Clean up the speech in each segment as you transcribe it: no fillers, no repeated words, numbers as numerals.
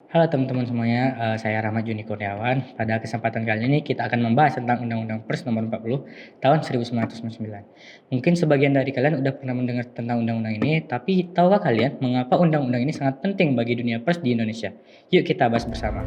Halo teman-teman semuanya, saya Rahmat Juni Kurniawan. Pada kesempatan kali ini kita akan membahas tentang Undang-Undang Pers Nomor 40 Tahun 1999. Mungkin sebagian dari kalian udah pernah mendengar tentang undang-undang ini, tapi tahukah kalian mengapa undang-undang ini sangat penting bagi dunia pers di Indonesia? Yuk kita bahas bersama.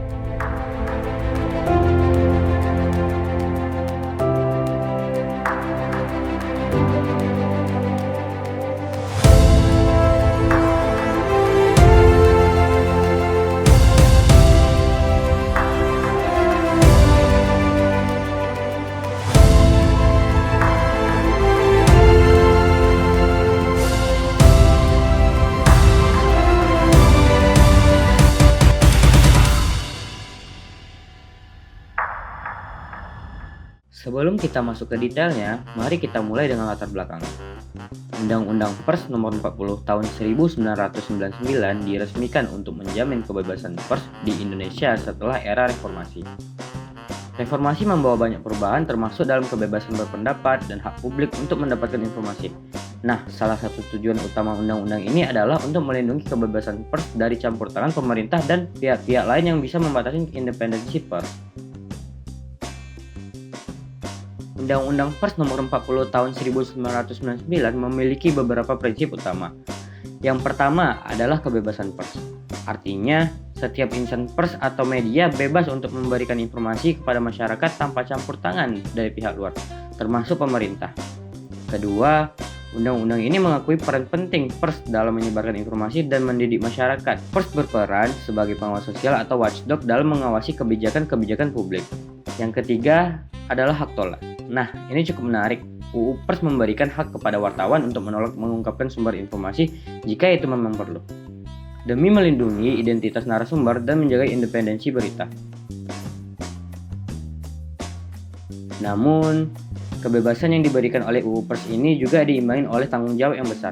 Sebelum kita masuk ke detailnya, mari kita mulai dengan latar belakang. Undang-Undang Pers Nomor 40 Tahun 1999 diresmikan untuk menjamin kebebasan pers di Indonesia setelah era reformasi. Reformasi membawa banyak perubahan termasuk dalam kebebasan berpendapat dan hak publik untuk mendapatkan informasi. Nah, salah satu tujuan utama undang-undang ini adalah untuk melindungi kebebasan pers dari campur tangan pemerintah dan pihak-pihak lain yang bisa membatasi independensi pers. Undang-Undang Pers Nomor 40 Tahun 1999 memiliki beberapa prinsip utama. Yang pertama adalah kebebasan pers. Artinya, setiap insan pers atau media bebas untuk memberikan informasi kepada masyarakat tanpa campur tangan dari pihak luar, termasuk pemerintah. Kedua, undang-undang ini mengakui peran penting pers dalam menyebarkan informasi dan mendidik masyarakat. Pers berperan sebagai pengawas sosial atau watchdog dalam mengawasi kebijakan-kebijakan publik. Yang ketiga adalah hak tolak. Nah, ini cukup menarik. UU Pers memberikan hak kepada wartawan untuk menolak mengungkapkan sumber informasi jika itu memang perlu, demi melindungi identitas narasumber dan menjaga independensi berita. Namun, kebebasan yang diberikan oleh UU Pers ini juga diimbangi oleh tanggung jawab yang besar.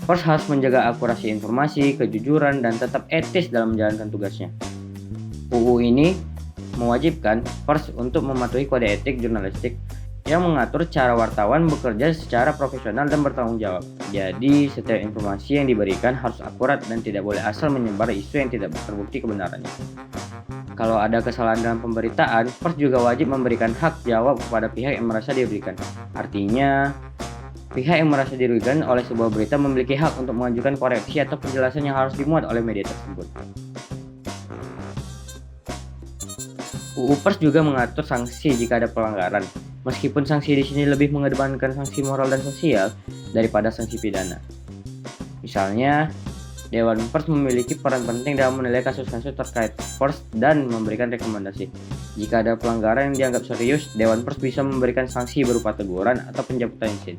Pers harus menjaga akurasi informasi, kejujuran, dan tetap etis dalam menjalankan tugasnya. UU ini mewajibkan pers untuk mematuhi kode etik jurnalistik yang mengatur cara wartawan bekerja secara profesional dan bertanggung jawab. Jadi, setiap informasi yang diberikan harus akurat dan tidak boleh asal menyebar isu yang tidak terbukti kebenarannya. Kalau ada kesalahan dalam pemberitaan, pers juga wajib memberikan hak jawab kepada pihak yang merasa dirugikan. Artinya, pihak yang merasa dirugikan oleh sebuah berita memiliki hak untuk mengajukan koreksi atau penjelasan yang harus dimuat oleh media tersebut. UU Pers juga mengatur sanksi jika ada pelanggaran. Meskipun sanksi di sini lebih mengedepankan sanksi moral dan sosial daripada sanksi pidana. Misalnya, Dewan Pers memiliki peran penting dalam menilai kasus-kasus terkait pers dan memberikan rekomendasi. Jika ada pelanggaran yang dianggap serius, Dewan Pers bisa memberikan sanksi berupa teguran atau pencabutan izin.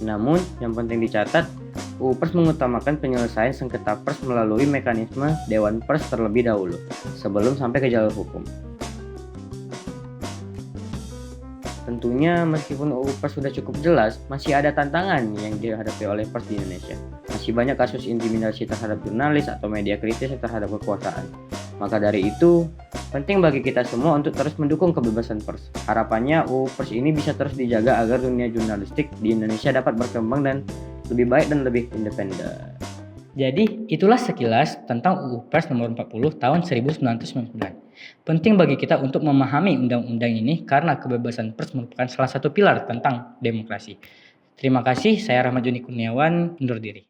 Namun, yang penting dicatat, UU Pers mengutamakan penyelesaian sengketa pers melalui mekanisme Dewan Pers terlebih dahulu, sebelum sampai ke jalur hukum. Tentunya meskipun UU Pers sudah cukup jelas, masih ada tantangan yang dihadapi oleh pers di Indonesia. Masih banyak kasus intimidasi terhadap jurnalis atau media kritis terhadap kekuasaan. Maka dari itu, penting bagi kita semua untuk terus mendukung kebebasan pers. Harapannya UU Pers ini bisa terus dijaga agar dunia jurnalistik di Indonesia dapat berkembang dan lebih baik dan lebih independen. Jadi, itulah sekilas tentang UU Pers Nomor 40 Tahun 1999. Penting bagi kita untuk memahami undang-undang ini karena kebebasan pers merupakan salah satu pilar tentang demokrasi. Terima kasih, saya Rahmat Juni Kurniawan, undur diri.